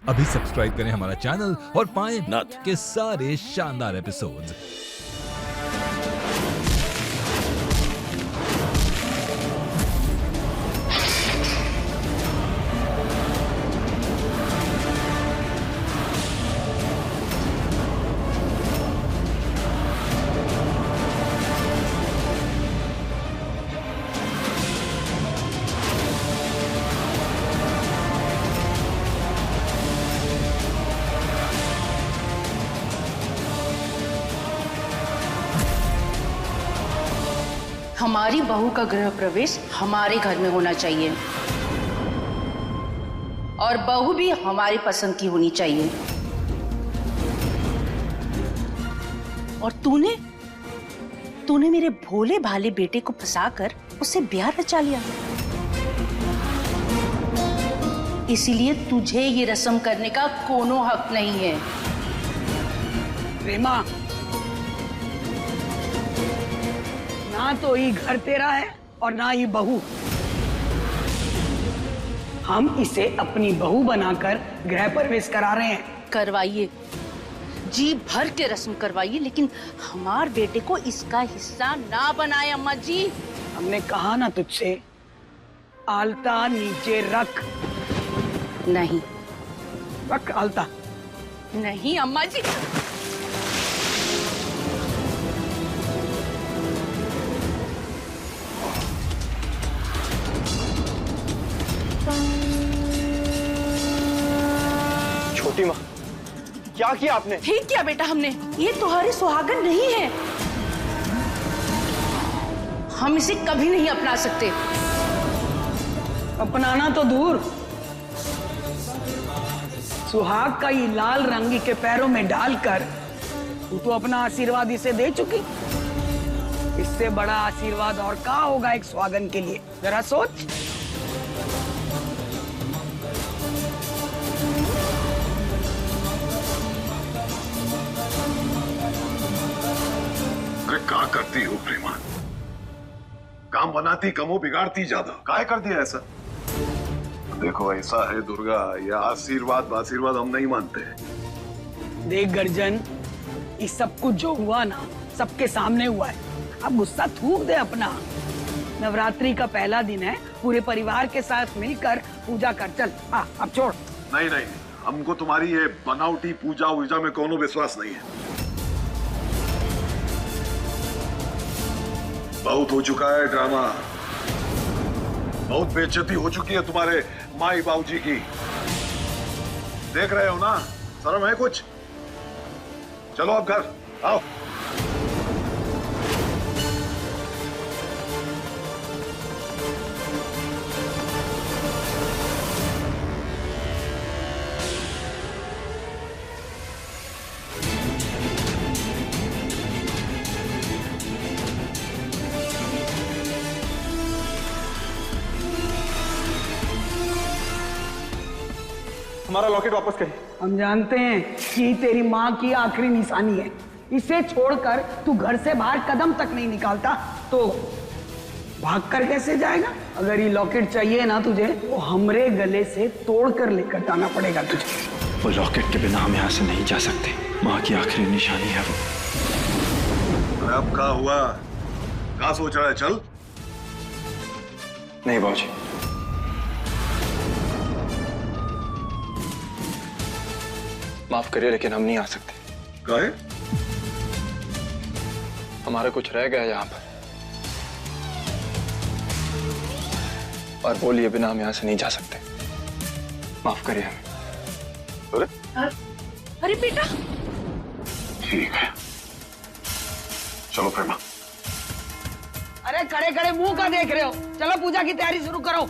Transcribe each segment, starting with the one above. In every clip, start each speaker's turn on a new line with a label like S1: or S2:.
S1: अभी सब्सक्राइब करें हमारा चैनल और पाएं
S2: नथ
S1: के सारे शानदार एपिसोड्स।
S3: हमारी बहू का गृह प्रवेश हमारे घर में होना चाहिए और बहू भी हमारी पसंद की होनी चाहिए। और तूने मेरे भोले भाले बेटे को फंसाकर उससे ब्याह रचा लिया। इसीलिए तुझे ये रस्म करने का कोनो हक नहीं है।
S4: प्रेमा, ना तो ये घर तेरा है और ना ये बहू। हम इसे अपनी बहू बनाकर गृह प्रवेश करा रहे हैं।
S3: करवाइए, जी भर के रस्म करवाइए, लेकिन हमार बेटे को इसका हिस्सा ना बनाए। अम्मा जी,
S4: हमने कहा ना तुझसे, आलता नीचे रख।
S3: नहीं
S4: रख आलता।
S3: नहीं अम्मा जी।
S5: छोटी माँ, क्या किया आपने?
S3: ठीक किया बेटा हमने। ये तुम्हारी सुहागन नहीं है, हम इसे कभी नहीं अपना सकते।
S4: अपनाना तो दूर, सुहाग का ये लाल रंग के पैरों में डालकर तू तो अपना आशीर्वाद इसे दे चुकी। इससे बड़ा आशीर्वाद और क्या होगा एक सुहागन के लिए? जरा सोच।
S6: अरे क्या करती हो प्रेमा? काम बनाती कम हो, बिगाड़ती ज्यादा। काय कर दिया ऐसा? देखो ऐसा है दुर्गा, ये आशीर्वाद हम नहीं मानते।
S4: देख गर्जन, ये सब कुछ जो हुआ ना सबके सामने हुआ है। अब गुस्सा थूक दे अपना। नवरात्रि का पहला दिन है, पूरे परिवार के साथ मिलकर पूजा कर। चल अब छोड़।
S6: नहीं नहीं, हमको तुम्हारी ये बनावटी पूजा वूजा में कोनो विश्वास नहीं है। बहुत हो चुका है ड्रामा, बहुत बेइज्जती हो चुकी है तुम्हारे माई बाबूजी की। देख रहे हो ना, शर्म है कुछ? चलो अब घर आओ।
S5: हमारा लॉकेट वापस करें।
S4: हम जानते हैं कि तेरी माँ की आखिरी निशानी है। इसे छोड़कर तू घर से बाहर कदम तक नहीं निकालता तो भागकर कैसे जाएगा? अगर ये लॉकेट चाहिए ना तुझे, तो हमरे गले से तोड़कर लेकर जाना पड़ेगा तुझे।
S5: वो लॉकेट के बिना हम यहाँ से नहीं जा सकते। माँ की आखिरी निशानी है वो।
S6: अरे अब क्या हुआ? क्या सोच रहा है? चल।
S5: नहीं बाबूजी, माफ करिए लेकिन हम नहीं आ सकते।
S6: काहे?
S5: हमारा कुछ रह गया यहाँ पर, और बोलिए बिना हम यहाँ से नहीं जा सकते। माफ करिए हमें।
S3: अरे बेटा।
S6: ठीक है, चलो प्रेमा।
S4: अरे खड़े खड़े मुंह का देख रहे हो? चलो पूजा की तैयारी शुरू करो।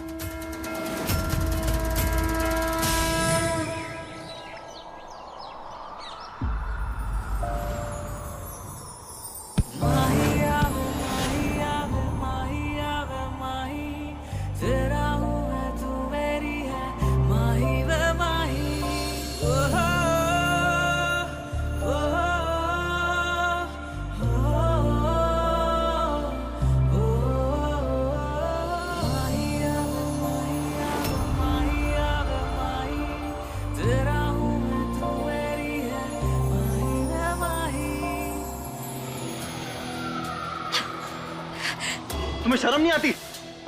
S2: तुम्हें शर्म नहीं आती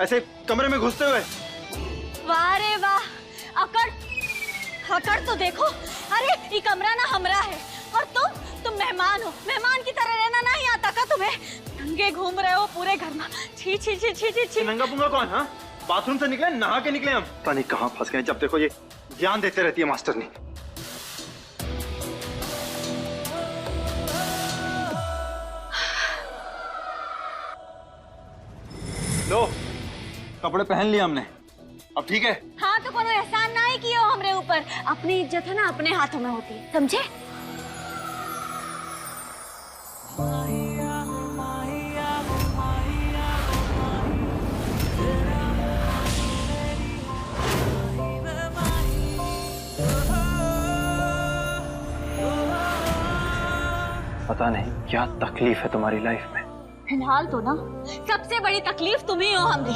S2: ऐसे कमरे में घुसते हुए?
S7: वाह रे वाह, अकड़ अकड़ तो देखो। अरे ये कमरा ना हमरा है और तुम मेहमान हो। मेहमान की तरह रहना नहीं आता का तुम्हें? नंगे घूम रहे हो पूरे घर में। छी छी छी छी छी छी।
S2: नंगा पुंगा कौन? हाँ, बाथरूम से निकले, नहा के निकले हम। पता नहीं कहाँ फंस गए। जब देखो ये ज्ञान देते रहती है मास्टरनी। लो, कपड़े पहन लिए हमने, अब ठीक है?
S7: हाँ तो कोनो एहसान ना ही कियो हमरे ऊपर। अपनी इज्जत है ना अपने हाथों में होती है, समझे?
S2: पता नहीं क्या तकलीफ है तुम्हारी लाइफ में।
S7: फिलहाल तो ना सबसे बड़ी तकलीफ तुम ही हो हमरी।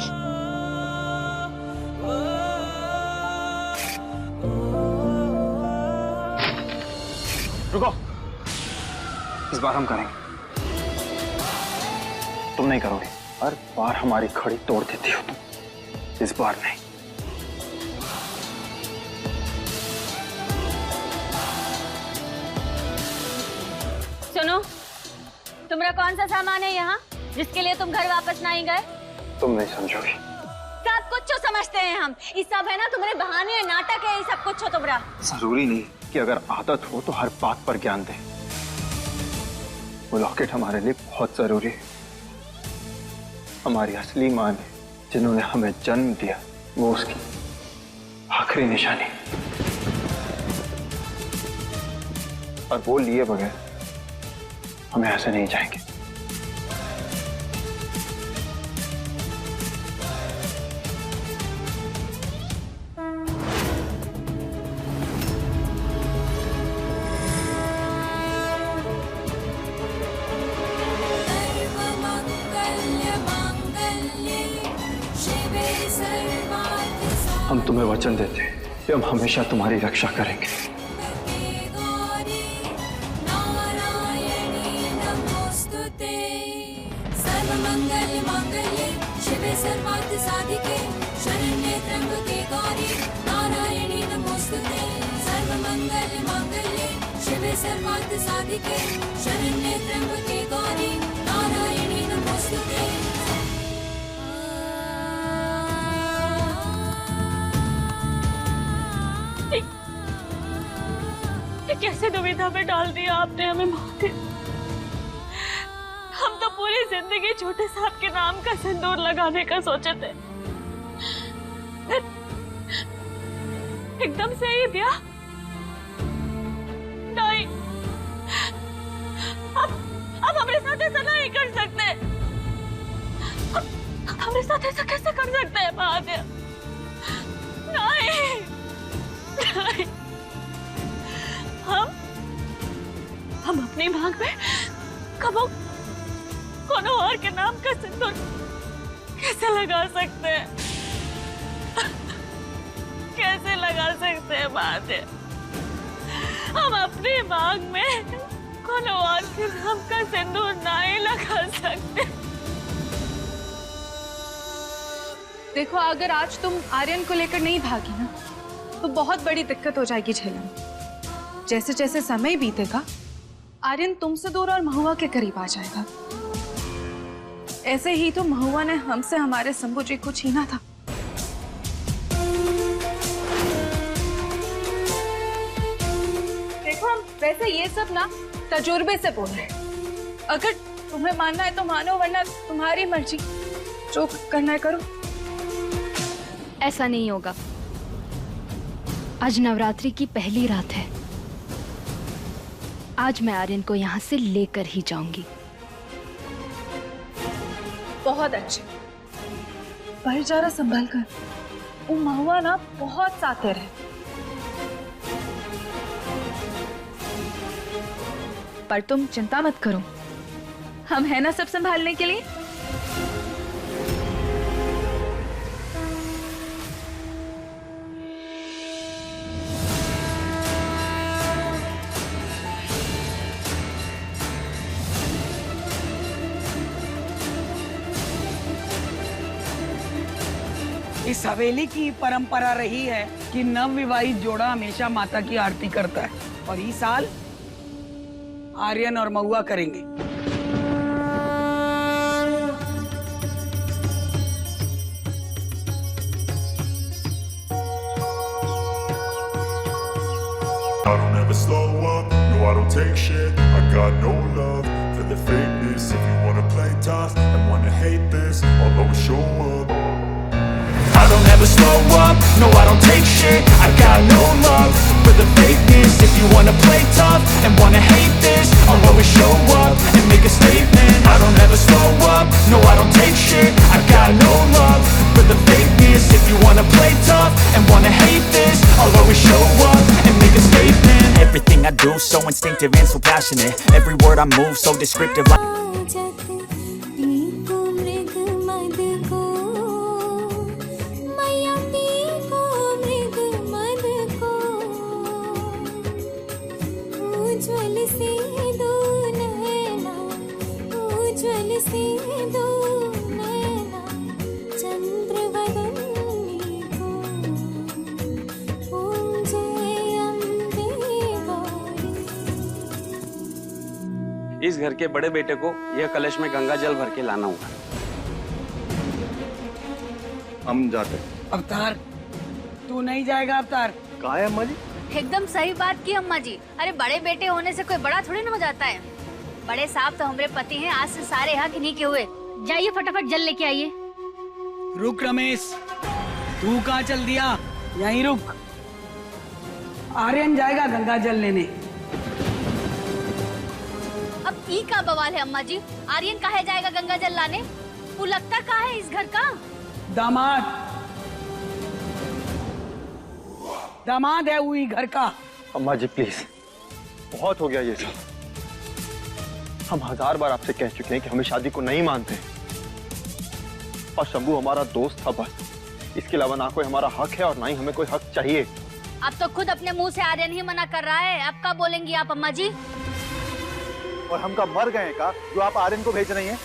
S2: रुको, इस बार हम करेंगे। तुम नहीं करोगे। हर बार हमारी खड़ी तोड़ देती हो तुम, इस बार नहीं।
S7: सुनो, तुम्हारा कौन सा सामान है यहाँ जिसके लिए तुम घर वापस नहीं गए?
S2: तुम नहीं समझोगी।
S7: सब कुछ तो समझते हैं हम। ये सब है ना तुम्हारे बहाने, नाटक है, ये सब कुछ हो तुम्हारा।
S2: जरूरी नहीं कि अगर आदत हो तो हर बात पर ज्ञान दे। वो लॉकेट हमारे लिए बहुत जरूरी है। हमारी असली माँ ने जिन्होंने हमें जन्म दिया, वो उसकी आखिरी निशानी। और वो लिए बगैर हम ऐसे नहीं जाएंगे। हम तुम्हें वचन देते हैं कि हम हमेशा तुम्हारी रक्षा करेंगे।
S8: सर्वमंगल मांगल्ये शिवे सर्वार्थ साधिके शरण्ये त्र्यंबके गौरी नारायणी नमोस्तुते। सर्वमंगल मांगल्ये शिवे सर्वार्थ साधिके शरण्ये त्र्यंबके गौरी नारायणी नमोस्तुते।
S7: कैसे दुविधा में डाल दिया आपने हमें मौत। हम तो पूरी जिंदगी छोटे साहब के नाम का सिंदूर लगाने का सोचे थे। एकदम से ही ब्याह नहीं। अब हमारे साथ ऐसा नहीं कर सकते। अब हमारे साथ ऐसा कैसे कर सकते हैं महादेव? नहीं, नहीं। हम अपनी मांग में कबो कोनो और के नाम का सिंदूर कैसे लगा सकते हैं? कैसे लगा सकते हैं महादेव? हम अपनी मांग में कोनो और के नाम का सिंदूर नहीं लगा सकते।
S9: देखो, अगर आज तुम आर्यन को लेकर नहीं भागी ना तो बहुत बड़ी दिक्कत हो जाएगी झेलने। जैसे जैसे समय बीतेगा आर्यन तुमसे दूर और महुआ के करीब आ जाएगा। ऐसे ही तो महुआ ने हमसे हमारे शंभू जी को छीना था। देखो, हम वैसे ये सब ना तजुर्बे से बोल रहे हैं। अगर तुम्हें मानना है तो मानो, वरना तुम्हारी मर्जी, जो करना है करो।
S10: ऐसा नहीं होगा। आज नवरात्रि की पहली रात है। आज मैं आर्यन को यहाँ से लेकर ही जाऊंगी।
S9: बहुत अच्छे, पर जरा संभल कर। वो महुआ ना बहुत सातिर है। पर तुम चिंता मत करो, हम है ना सब संभालने के लिए।
S4: इस हवेली की परंपरा रही है कि नवविवाहित जोड़ा हमेशा माता की आरती करता है, और इस साल आर्यन और महुआ करेंगे।
S11: I don't ever slow up, no I don't take shit. I got no love for the fakeness. If you wanna play tough and wanna hate this, I'll always show up. I don't ever slow up, no I don't take shit. I got no love for the fakeness. If you wanna play tough and wanna hate this, I'll always show up and make a statement. I don't ever slow up, no I don't take shit. I got no love for the fakeness. If you wanna play tough and wanna hate this, I'll always show up and make a statement.
S12: Everything I do so instinctive and so passionate. Every word I move so descriptive like
S13: इस घर के बड़े बेटे को यह कलश में गंगा जल भर के लाना होगा।
S2: हम जाते।
S4: अवतार, तू नहीं जाएगा अवतार?
S2: कहाँ है अम्मा जी?
S7: एकदम सही बात की अम्मा जी। अरे बड़े बेटे होने से कोई बड़ा थोड़ी ना हो जाता है। बड़े साहब तो हमारे पति हैं, आज से सारे हक इन्हीं के हुए। जाइए फटाफट जल लेके आइए।
S4: रुक रमेश, तू कहाँ चल दिया? यहीं रुक। आर्यन जाएगा गंगा जल लेने।
S7: अब ई का बवाल है अम्मा जी? आर्यन काहे जाएगा गंगा जल लाने? वो लगता कहाँ है इस घर का?
S4: दामाद है वो घर का।
S2: अम्मा जी प्लीज, बहुत हो गया ये सब। हम 1000 बार आपसे कह चुके हैं कि हमें शादी को नहीं मानते, और शंभू हमारा दोस्त था बस। इसके अलावा ना कोई हमारा हक है और ना ही हमें कोई हक चाहिए।
S7: अब तो खुद अपने मुंह से आर्यन ही मना कर रहा है, अब क्या बोलेंगी आप अम्मा जी?
S14: और हम का मर गए का जो आप आर्यन को भेज रही हैं?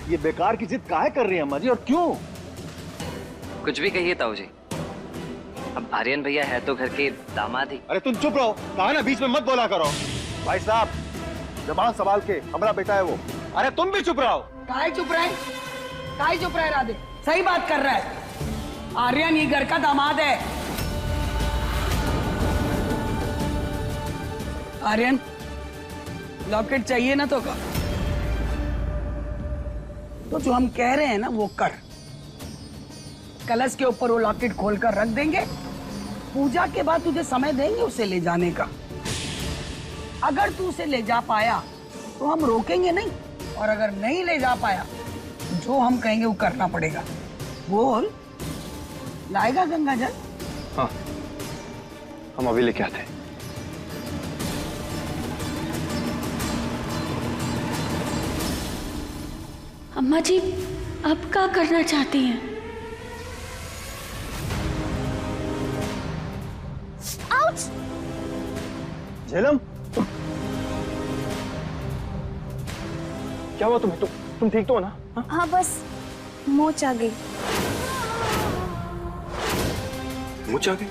S14: ये बेकार की जिद काहे कर रही है अम्मा जी, और क्यों?
S15: कुछ भी कहिए ताऊ जी, अब आर्यन भैया है तो घर के दामाद ही।
S14: अरे तुम चुप रहो, कहा ना बीच में मत बोला करो। भाई साहब, जबान संभाल के, हमारा बेटा है वो। अरे तुम भी चुप रहो।
S4: काहे चुप रहे राधे? सही बात कर रहा है। आर्यन ये घर का दामाद है। आर्यन, लॉकेट चाहिए ना तो का? तो जो हम कह रहे हैं ना वो कर। कलश के ऊपर वो लॉकेट खोलकर रख देंगे। पूजा के बाद तुझे समय देंगे उसे ले जाने का। अगर तू उसे ले जा पाया तो हम रोकेंगे नहीं, और अगर नहीं ले जा पाया जो हम कहेंगे वो करना पड़ेगा। बोल, लाएगा गंगा जल?
S2: हाँ, हम अभी लेके आते हैं।
S3: अम्मा जी, अब क्या करना चाहती हैं?
S7: आउच!
S2: झेलम, क्या हुआ तुम्हें? तुम ठीक तो हो ना?
S16: हाँ बस मोच आ गई।
S2: मुझे आ गई?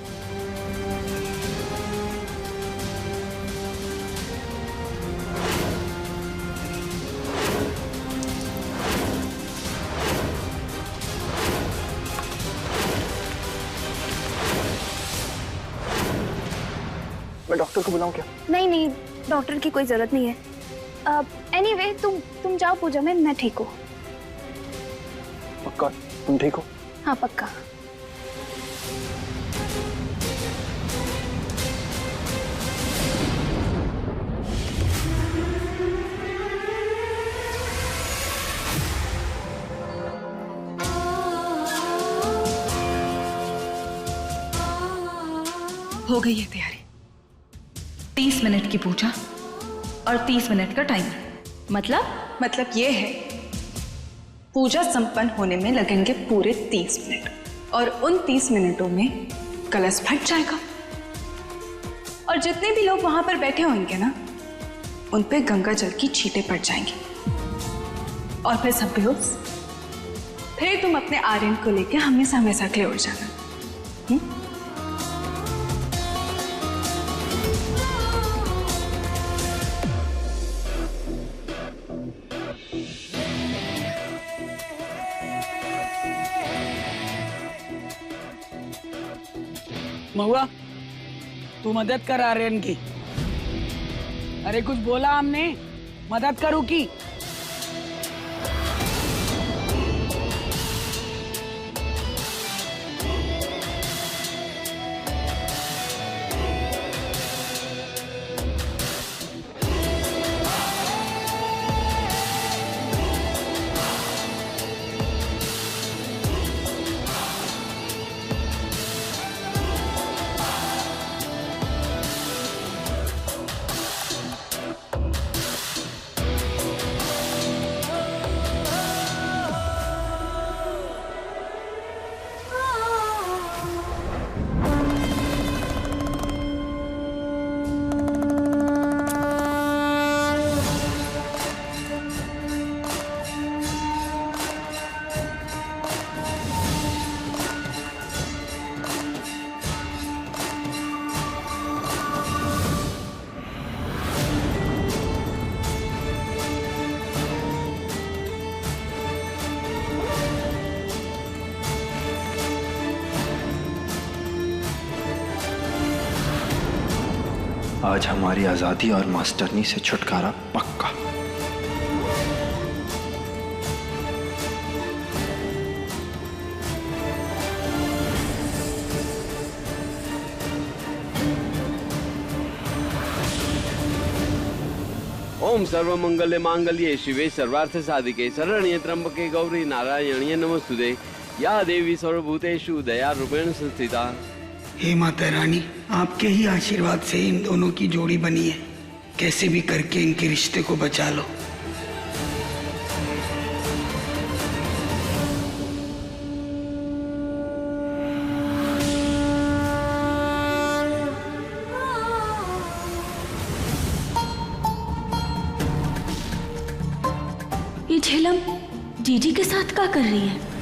S2: मैं डॉक्टर को बुलाऊं क्या?
S16: नहीं, डॉक्टर की कोई जरूरत नहीं है। एनीवे तुम जाओ पूजा में, मैं ठीक हूँ।
S2: पक्का तुम ठीक हो?
S16: हाँ पक्का।
S9: हो गई है तैयारी। 30 मिनट की पूजा और 30 मिनट का टाइमर। मतलब ये है, पूजा संपन्न होने में लगेंगे पूरे 30 मिनट, और उन 30 मिनटों में कलश फट जाएगा, और जितने भी लोग वहां पर बैठे होंगे ना, उन पे गंगा जल की छींटें पड़ जाएंगी, और फिर सब बेहोश फिर तुम अपने आर्यन को लेके हमेशा हमेशा के लिए उड़ जाना।
S4: महुआ, तू मदद कर आर्यन की। अरे कुछ बोला हमने, मदद करूँ की?
S2: आज हमारी आजादी और मास्टरनी से छुटकारा पक्का।
S13: ओम सर्वमंगल मांगल्ये शिवे सर्वार्थ साधिके शरण्ये त्र्यंबके गौरी नारायणीय नमस्तुते या देवी सर्वभूतेषु दया रूपेण संस्थिता।
S4: हे माता रानी, आपके ही आशीर्वाद से इन दोनों की जोड़ी बनी है। कैसे भी करके इनके रिश्ते को बचा लो।
S7: ये झेलम जीजी के साथ क्या कर रही है?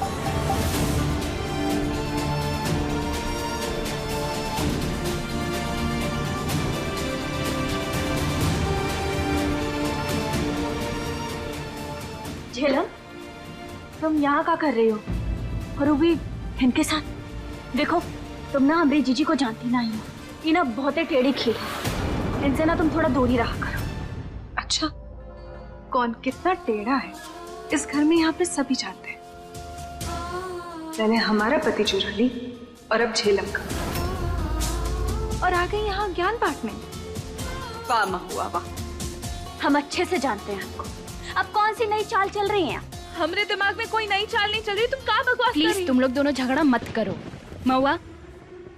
S7: झेलम, तुम यहाँ क्या कर रही हो? और वो भी इनके साथ? देखो, तुम ना हमारी जीजी को जानती नहीं हो। ये ना बहुत ही टेढ़ी खीर है। इनसे ना तुम थोड़ा दूर ही रहा करो।
S9: अच्छा, कौन कितना टेढ़ा है इस घर में यहाँ पे सभी जानते हैं। पहले हमारा पति चुरा ली और अब झेलम का, और आ गई यहाँ ज्ञान बांटने। वाह महुआ वाह।
S7: हम अच्छे से जानते हैं आपको। अब कौन सी नई चाल चल रही है?
S9: हमरे दिमाग में कोई नई चाल नहीं चल रही। तुम क्या बकवास कर रही?
S10: प्लीज तुम लोग दोनों झगड़ा मत करो। महुआ,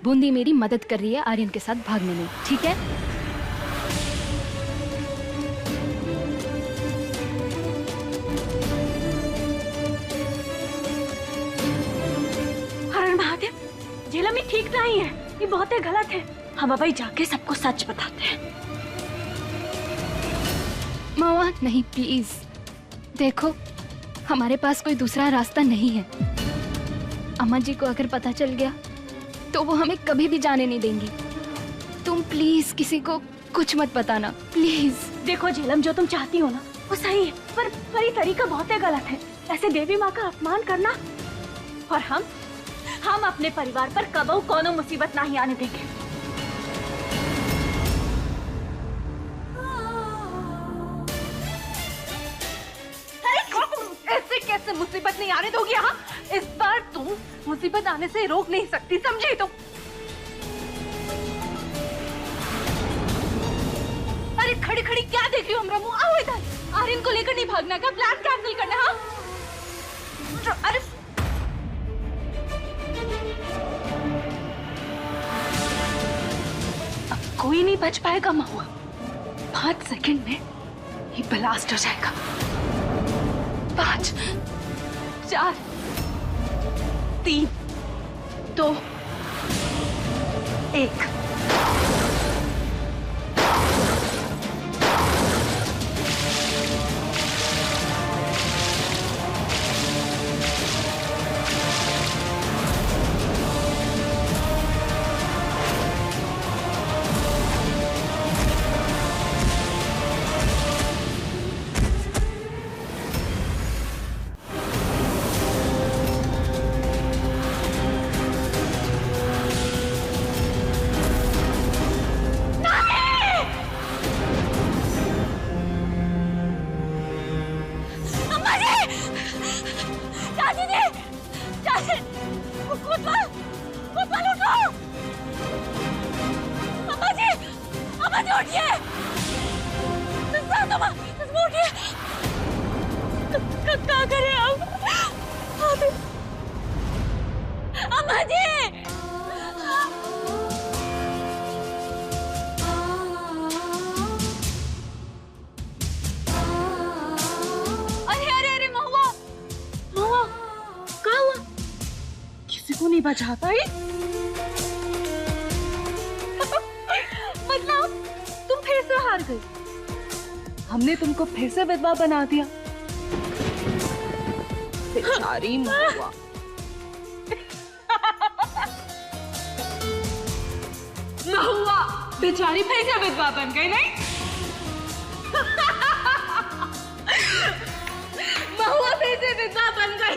S10: बूंदी मेरी मदद कर रही है आर्यन के साथ भागने में, ठीक है?
S7: हरण महादेव, झेलम ये ठीक नहीं है, ये बहुत ही गलत है। हम अब जाके सबको सच बताते हैं।
S10: महुआ नहीं, प्लीज देखो, हमारे पास कोई दूसरा रास्ता नहीं है। अम्मा जी को अगर पता चल गया तो वो हमें कभी भी जाने नहीं देंगी। तुम प्लीज किसी को कुछ मत बताना, प्लीज।
S7: देखो झेलम, जो तुम चाहती हो ना वो सही है, पर ये तरीका बहुत ही गलत है। ऐसे देवी माँ का अपमान करना। और हम अपने परिवार पर कबहू कोनो मुसीबत नहीं आने देंगे।
S9: ऐसे कैसे मुसीबत नहीं आने दोगी यहाँ? इस बार तुम मुसीबत आने से रोक नहीं सकती, समझी तुम? अरे खड़ी खड़ी क्या देख रही हो हमरा मुंह? आओ इधर। आर्यन को लेकर नहीं भागना का, प्लान कैंसिल करना। हाँ अरे अब कोई नहीं बच पाएगा महुआ। 5 सेकंड में ये ब्लास्ट हो जाएगा। 5 4 3 2 1।
S7: जी उठिए, उठिए। क्या करें अब? अम्मा जी, अरे महुआ, क्या हुआ? किसी को नहीं बचा पाई?
S9: मतलब तुम फिर से हार गई। हमने तुमको फिर से विधवा बना दिया। बेचारी महुआ। महुआ बेचारी फिर से विधवा बन गई, नहीं? महुआ फिर से विधवा बन गई।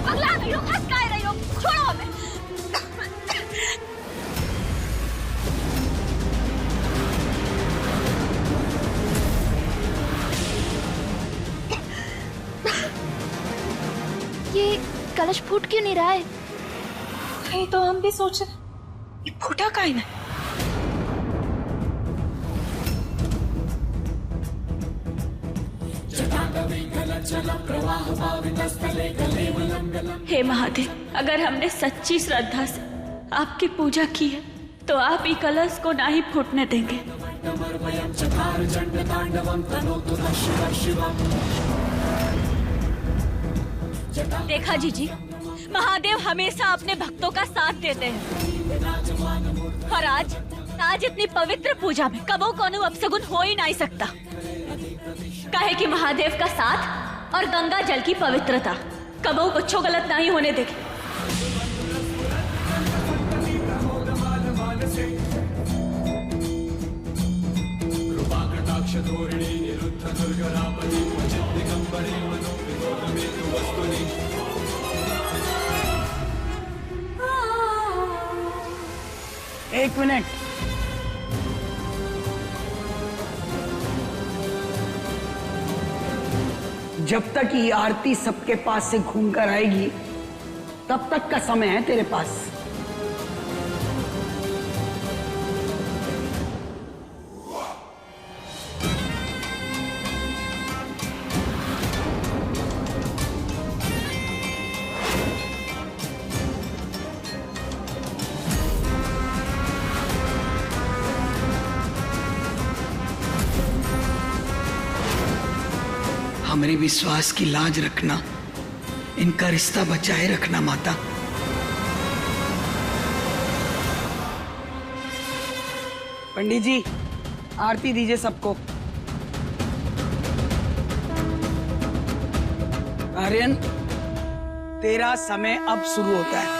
S7: पगला गई हो, हंस काय रही हो? छोड़ो हमें।
S10: ये कलश फूट क्यों नहीं रहा है?
S9: नहीं तो हम भी सोच रहे ये फूटा काहे ना।
S7: हे महादेव, अगर हमने सच्ची श्रद्धा से आपकी पूजा की है तो आप ही कलश को ना ही फूटने देंगे। देखा जीजी, महादेव हमेशा अपने भक्तों का साथ देते हैं। और आज इतनी पवित्र पूजा में कबो कोनो अपशगुन हो ही नहीं सकता। कहे कि महादेव का साथ और गंगा जल की पवित्रता कबो कुछ गलत नहीं होने देगी।
S4: एक मिनट, जब तक ये आरती सबके पास से घूमकर आएगी तब तक का समय है तेरे पास। हमारे विश्वास की लाज रखना, इनका रिश्ता बचाए रखना माता। पंडित जी, आरती दीजिए सबको। आर्यन, तेरा समय अब शुरू होता है।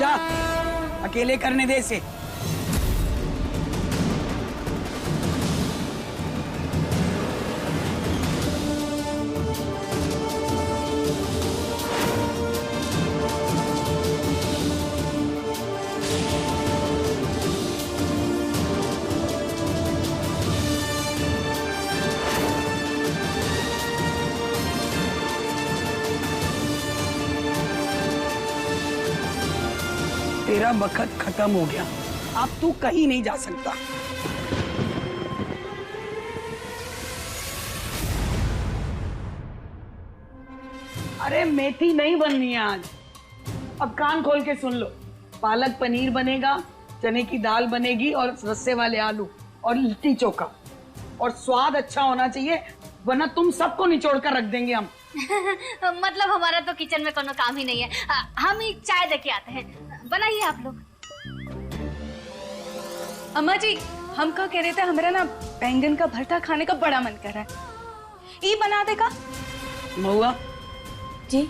S4: जा, अकेले करने दे इसे। तेरा वक्त खत्म हो गया, अब तू कहीं नहीं जा सकता। अरे मेथी नहीं बननी है आज। अब कान खोल के सुन लो, पालक पनीर बनेगा, चने की दाल बनेगी और रस्से वाले आलू और लिट्टी चोखा। और स्वाद अच्छा होना चाहिए, वरना तुम सबको निचोड़ कर रख देंगे हम।
S7: मतलब हमारा तो किचन में कोनो काम ही नहीं है। हम ही चाय दे के आते हैं, बनाइए आप लोग।
S9: अम्मा जी, हम क्या कह रहे थे, हमारा ना बैंगन का भरता खाने का बड़ा मन कर रहा है, ये बना देगा?
S4: महुआ
S3: जी,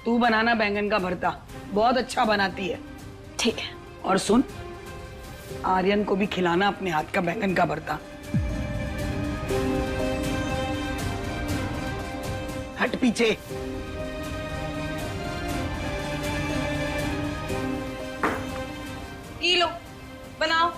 S4: तू बनाना बैंगन का भरता, बहुत अच्छा बनाती है।
S3: ठीक है।
S4: और सुन, आर्यन को भी खिलाना अपने हाथ का बैंगन का भरता। हट पीछे।
S9: ये लो, बनाओ।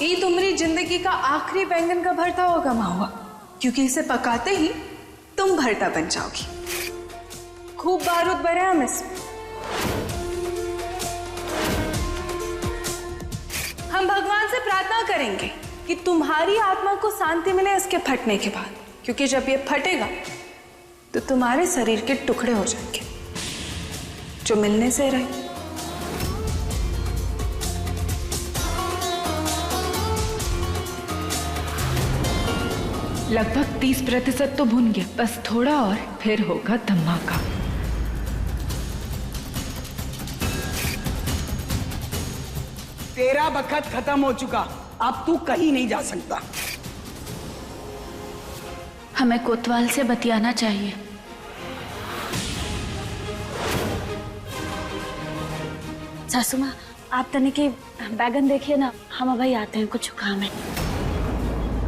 S9: ये तुम्हारी जिंदगी का आखिरी बैंगन का भरता होगा महुआ, क्योंकि इसे पकाते ही तुम भरता बन जाओगी। खूब बारूद भरे हम इसमें। हम भगवान से प्रार्थना करेंगे कि तुम्हारी आत्मा को शांति मिले इसके फटने के बाद, क्योंकि जब ये फटेगा तो तुम्हारे शरीर के टुकड़े हो जाएंगे जो मिलने से रहे। लगभग 30% तो भुन गया, बस थोड़ा और फिर होगा धमाका।
S4: तेरा वक्त खत्म हो चुका, अब तू कहीं नहीं जा सकता।
S3: हमें कोतवाल से बतियाना चाहिए। सासू माँ, आप तने के बैगन देखिए ना, हम अभी आते हैं, कुछ काम है।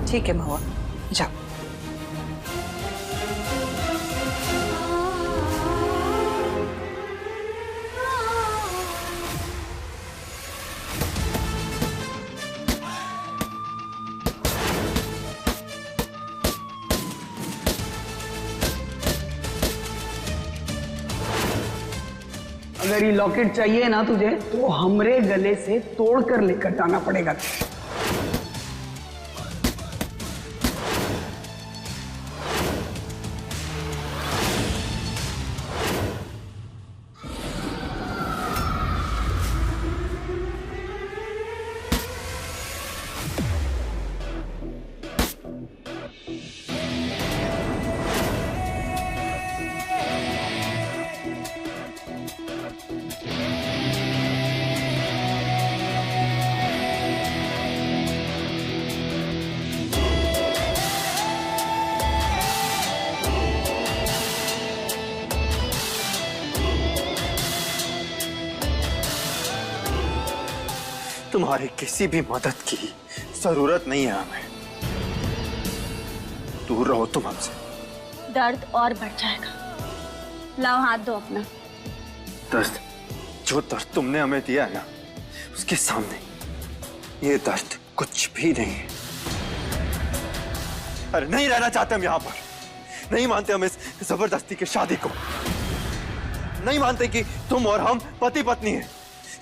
S4: ठीक है महुआ, जाओ। अगर ये लॉकेट चाहिए ना तुझे, तो हमरे गले से तोड़ कर लेकर जाना पड़ेगा।
S2: तुम्हारी किसी भी मदद की जरूरत नहीं है हमें। दूर रहो तुम हमसे।
S7: दर्द और बढ़ जाएगा। लाओ हाथ दो अपना।
S2: दर्द, जो दर्द तुमने हमें दिया है ना, उसके सामने ये दर्द कुछ भी नहीं है। अरे नहीं रहना चाहते हम यहाँ पर। नहीं मानते हम इस जबरदस्ती की शादी को। नहीं मानते कि तुम और हम पति पत्नी हैं,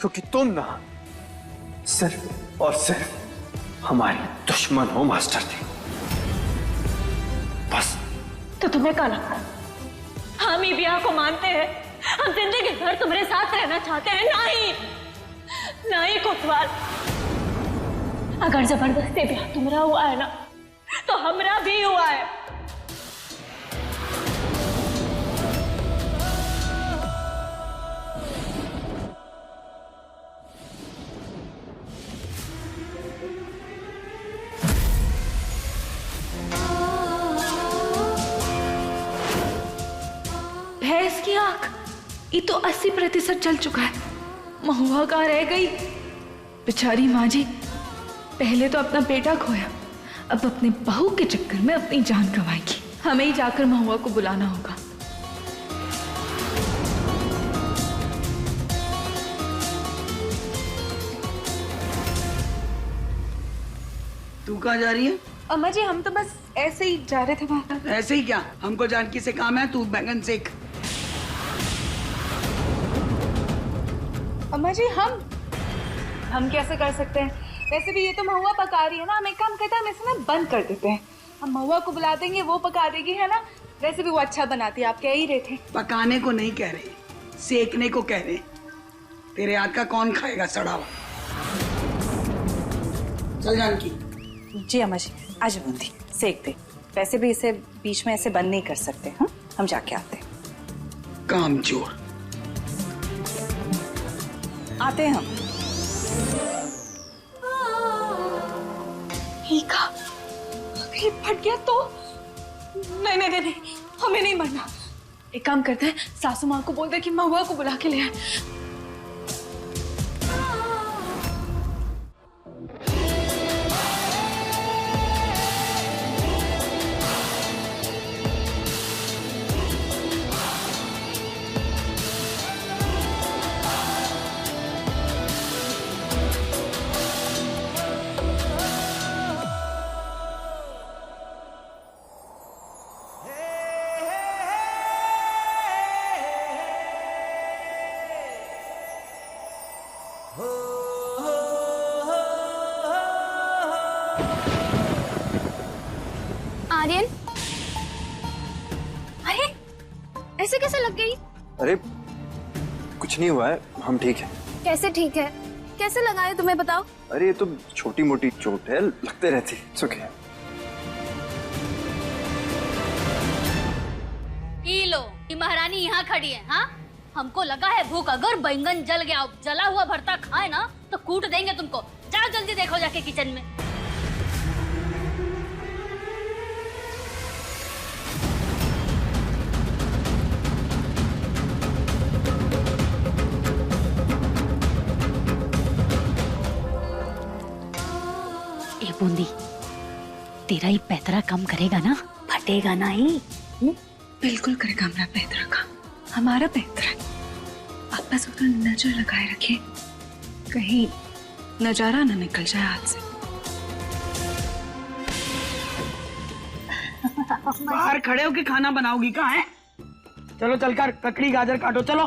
S2: क्योंकि तुम ना सिर्फ और सिर्फ हमारे दुश्मन हो मास्टर जी, बस।
S7: तो तुम्हें क्या लगता है हम ही ब्याह को मानते हैं? हम जिंदगी भर तुम्हारे साथ रहना चाहते हैं? नहीं नहीं कोतवाल, अगर जबरदस्ती ब्याह तुम्हारा हुआ है ना, तो हमरा भी हुआ है।
S9: भैंस की आंख, ये तो 80% जल चुका है। महुआ कहाँ रह गई? बेचारी माँ जी, पहले तो अपना बेटा खोया, अब अपने बहू के चक्कर में अपनी जान गंवाएगी। हमें ही जाकर महुआ को बुलाना होगा।
S4: तू कहाँ जा रही है?
S9: अम्मा जी, हम तो बस ऐसे ही जा रहे थे बाहर।
S4: ऐसे ही क्या? हमको जानकी से काम है, तू बैंगन सेक।
S9: अम्मा जी, हम कैसे कर सकते हैं? वैसे भी ये तो महुआ पका रही है ना, हम एक काम करते हैं, हम इसे ना बंद कर देते हैं। हम महुआ को बुला देंगे, वो पका देगी, है ना? वैसे भी वो अच्छा बनाती है, आप कह ही रहे थे।
S4: पकाने को नहीं कह रहे, सेकने को कह रहे। तेरे हाथ का कौन खाएगा सड़ा हुआ? चल जानकी।
S3: जी अम्मा जी, आज बूंदी सेक दे। वैसे भी इसे बीच में ऐसे बंद नहीं कर सकते। हाँ, हम जाके आते हैं।
S4: कामचोर।
S3: आते हैं हम।
S9: अगर फट गया तो? नहीं नहीं नहीं, हमें नहीं मरना। एक काम करते हैं, सासू माँ को बोल दे कि महुआ को बुला के ले आए।
S16: आर्यन, अरे ऐसे कैसे लग गई?
S5: अरे कुछ नहीं हुआ है, हम ठीक है।
S16: कैसे ठीक है? कैसे लगा है तुम्हें बताओ?
S5: अरे ये तो छोटी मोटी चोट है, लगते रहती। It's okay.
S7: ये लो, ये महारानी यहाँ खड़ी है। हाँ, हमको लगा है भूख। अगर बैंगन जल गया, जला हुआ भरता खाए ना तो कूट देंगे तुमको। जाओ जल्दी देखो जाके किचन में। ए बूंदी, तेरा ही पैतरा कम करेगा ना? फटेगा ना ही?
S9: बिल्कुल करेगा हमारा पैतरा का, हमारा पैतरा। आप बस उधर नजर लगाए रखिए, कहीं नजारा ना निकल जाए हाथ से।
S4: बाहर खड़े होके खाना बनाओगी कहाँ है? चलो चलकर ककड़ी गाजर काटो, चलो।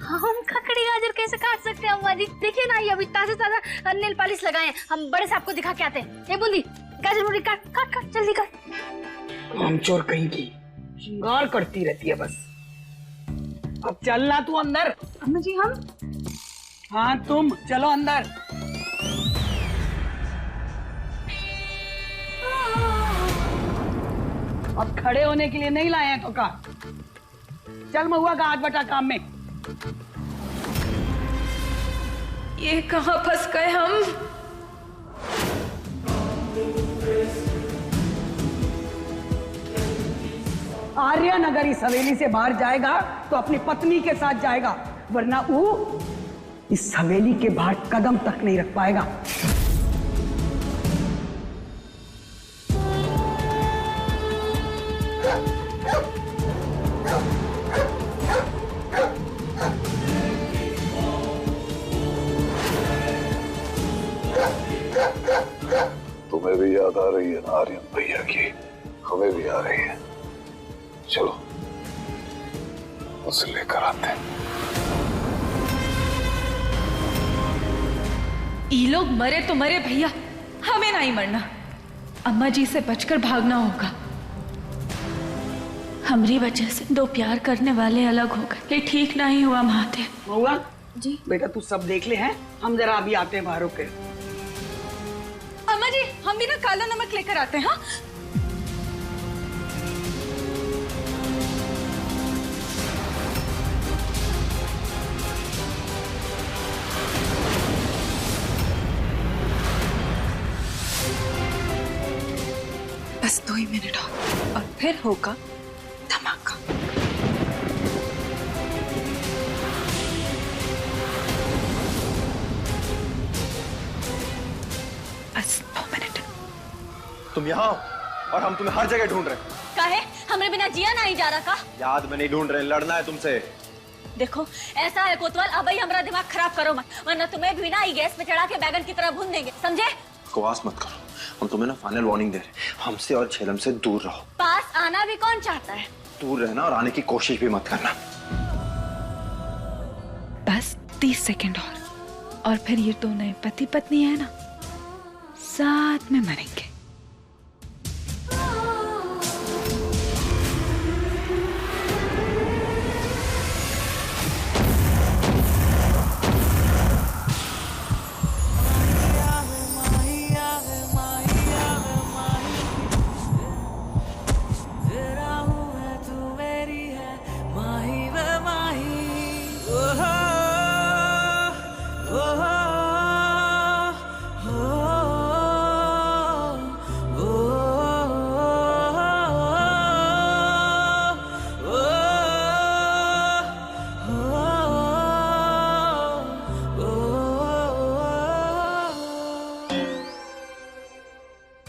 S7: हम ककड़ी गाजर कैसे काट सकते हैं अम्मा जी? देखिए ना, ये अभी ताजा ताजा नेल पॉलिश लगाए हैं। हम बड़े साहब को दिखा के आते हैं। ये बूंदी, गाजर मुड़ी काट काट काट, जल्दी काट।
S4: कामचोर कहीं की, श्रृंगार करती रहती है बस। अब चलना तू अंदर।
S9: अम्मा जी हम?
S4: हाँ तुम चलो अंदर। अब खड़े होने के लिए नहीं लाए हैं तो का। चल महुआ का हाथ बटा काम में।
S9: ये कहाँ फंस गए हम?
S4: आर्यन अगर इस हवेली से बाहर जाएगा तो अपनी पत्नी के साथ जाएगा, वरना वो इस हवेली के बाहर कदम तक नहीं रख पाएगा।
S6: तुम्हें भी याद आ रही है ना आर्यन भैया की? हमें भी आ रही है। चलो उसे लेकर आते हैं।
S9: ये लोग मरे तो मरे भैया, हमें नहीं मरना। अम्मा जी से बचकर भागना होगा। हमारी वजह से दो प्यार करने वाले अलग हो गए। ये ठीक नहीं हुआ महादेव।
S4: महुआ जी, बेटा तू सब देख ले हैं, हम जरा अभी आते हैं बाहरों के।
S9: अम्मा जी हम भी ना काला नमक लेकर आते हैं। हाँ बस 2 ही मिनट और फिर होगा धमाका। बस 2 मिनट।
S5: तुम यहाँ हो और हम तुम्हें हर जगह ढूंढ रहे हैं।
S7: काहे? हमरे बिना जिया नहीं जा रहा का?
S5: याद में नहीं ढूंढ रहे, लड़ना है तुमसे।
S7: देखो ऐसा है कोतवाल, अब ही हमारा दिमाग खराब करो मत, वरना तुम्हें भी ना ही गैस पे चढ़ा के बैगन की तरह भून देंगे, समझे?
S5: बकवास मत करो, हम तुम्हें ना फाइनल वार्निंग दे रहे हैं। हमसे और छेलम से दूर रहो।
S7: पास आना भी कौन चाहता है?
S5: दूर रहना और आने की कोशिश भी मत करना।
S9: बस 30 सेकंड और फिर ये तो नए पति पत्नी है ना, साथ में मरेंगे।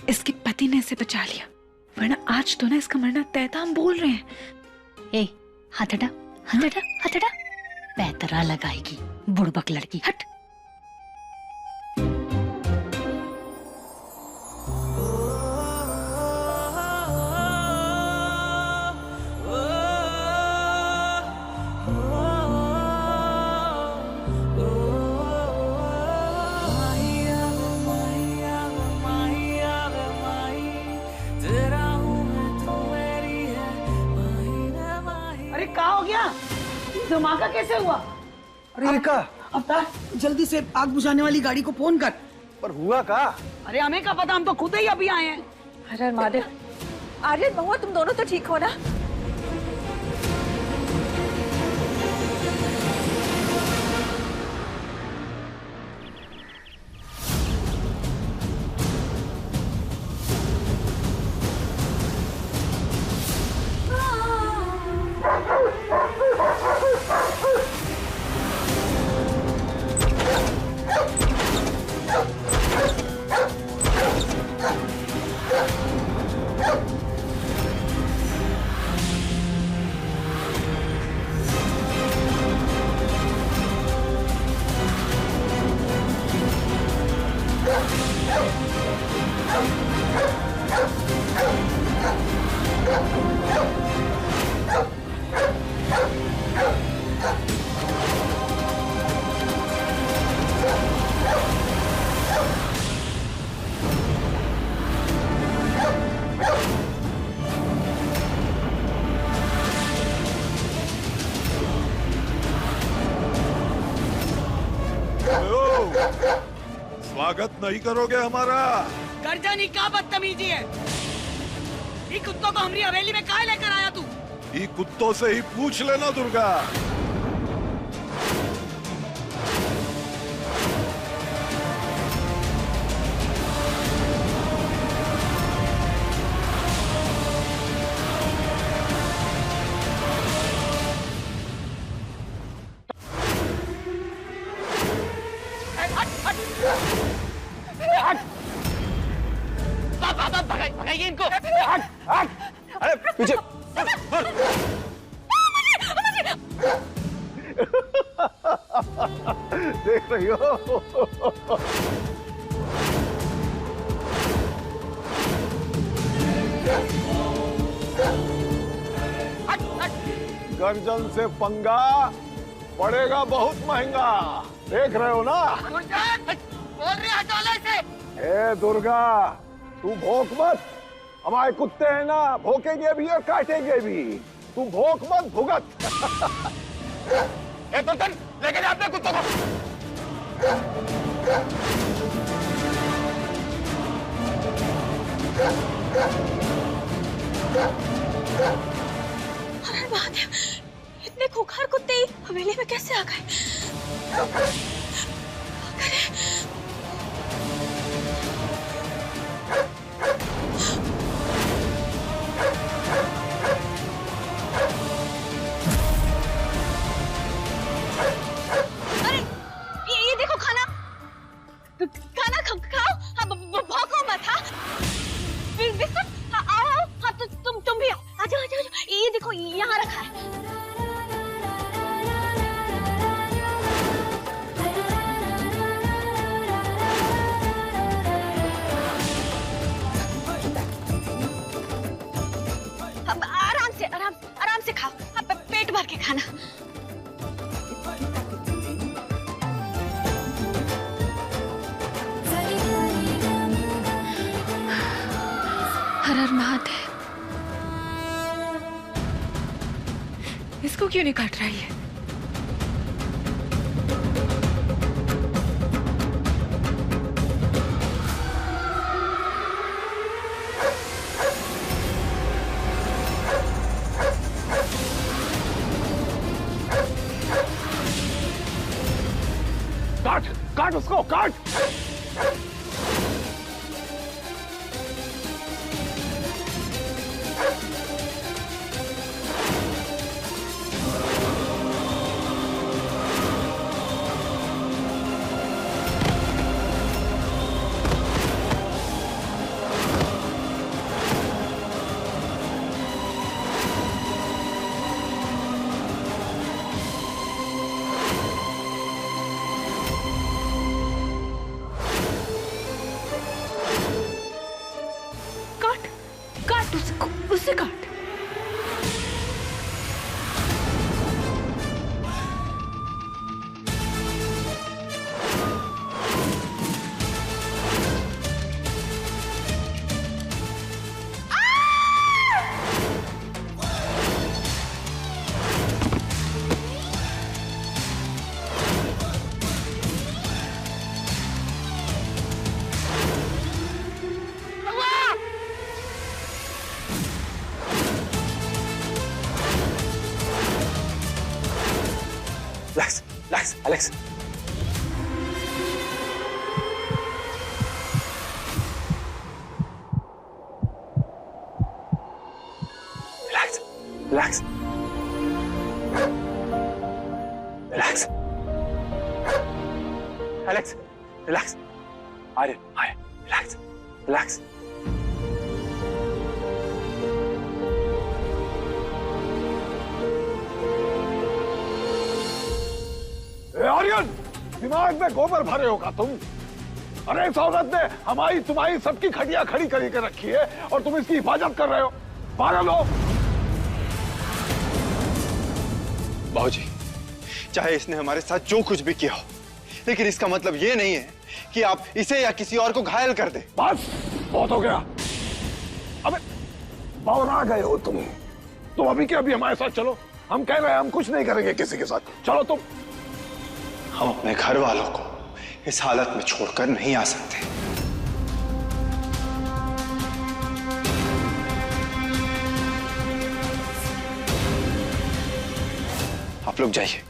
S9: इसके पति ने इसे बचा लिया, वरना आज तो ना इसका मरना तय था। हम बोल रहे हैं।
S3: ए, हाथ हटा, हाथ हटा, हाथ हटा। पैतरा लगाएगी बुड़बक लड़की, हट।
S4: अरे क्या हो गया? धमाका कैसे हुआ?
S14: अरे का
S4: अवतार, जल्दी से आग बुझाने वाली गाड़ी को फोन कर।
S14: पर हुआ का?
S4: अरे हमें क्या पता, हम तो खुद ही अभी आए हैं।
S17: अरे महादेव, आर्यन महुआ तुम दोनों तो ठीक हो ना?
S6: स्वागत नहीं करोगे हमारा?
S4: गर्जनी क्या बदतमीजी है? ये कुत्तों को हमारी हवेली में काहे लेकर आया तू?
S6: ये कुत्तों से ही पूछ लेना दुर्गा।
S2: भगाइए इनको। अरे पीछे।
S6: देख रही हो? गर्जन से पंगा पड़ेगा बहुत महंगा, देख रहे हो ना?
S4: बोल रहे हटोले से।
S6: ए दुर्गा, तू भौंक मत। हमारे कुत्ते हैं ना, भौंकेंगे भी और काटेंगे भी। तू भौंक मत, भुगत।
S2: ए तुर्तन, लेके जा अपने कुत्तों को।
S7: अरे महादेव, इतने खूंखार कुत्ते हवेली में कैसे आ गए? अरे ये देखो खाना खाओ, भौंको मत। हाँ बिस्कुट, आओ। हाँ तुम भी आ जाओ। ये देखो यहाँ रखा है। आराम से खाओ, पेट भर के खाना।
S9: हर हर महादेव, इसको क्यों नहीं काट रही है?
S6: काट उसको, काट।
S17: से काट।
S5: Alex. Relax. Alex, relax. Aryan, relax.
S6: Aryan, दिमाग में गोबर भरे होगा तुम। अरे इस औरत ने हमारी तुम्हारी सबकी खटिया खड़ी कर रखी है और तुम इसकी हिफाजत कर रहे हो। पागल हो।
S2: बाबूजी, चाहे इसने हमारे साथ जो कुछ भी किया हो, लेकिन इसका मतलब ये नहीं है कि आप इसे या किसी और को घायल कर दे।
S6: बस बहुत हो गया। अबे बावरा गए हो तुम अभी के अभी हमारे साथ चलो। हम कह रहे हैं हम कुछ नहीं करेंगे किसी के साथ। चलो तुम।
S2: हम अपने घर वालों को इस हालत में छोड़कर नहीं आ सकते। आप लोग जाइए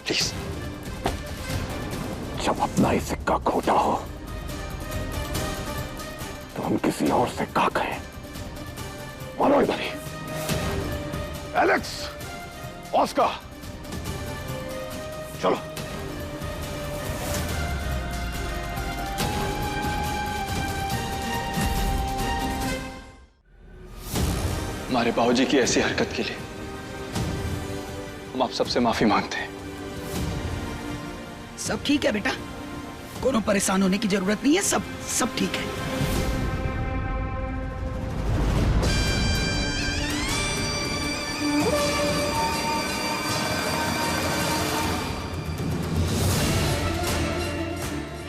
S2: प्लीज।
S6: जब अपना ही सिक्का खोटा हो तो हम किसी और से क्या कहें। मानो इधर ही। एलेक्स, ऑस्कर, चलो।
S2: हमारे बाबूजी की ऐसी हरकत के लिए हम आप सबसे माफी मांगते हैं।
S4: सब ठीक है बेटा, कोनो परेशान होने की जरूरत नहीं है। सब ठीक है।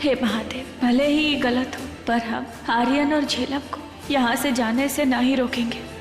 S7: हे महादेव, भले ही ये गलत हो, पर हम आर्यन और झेलम को यहाँ से जाने से ना ही रोकेंगे।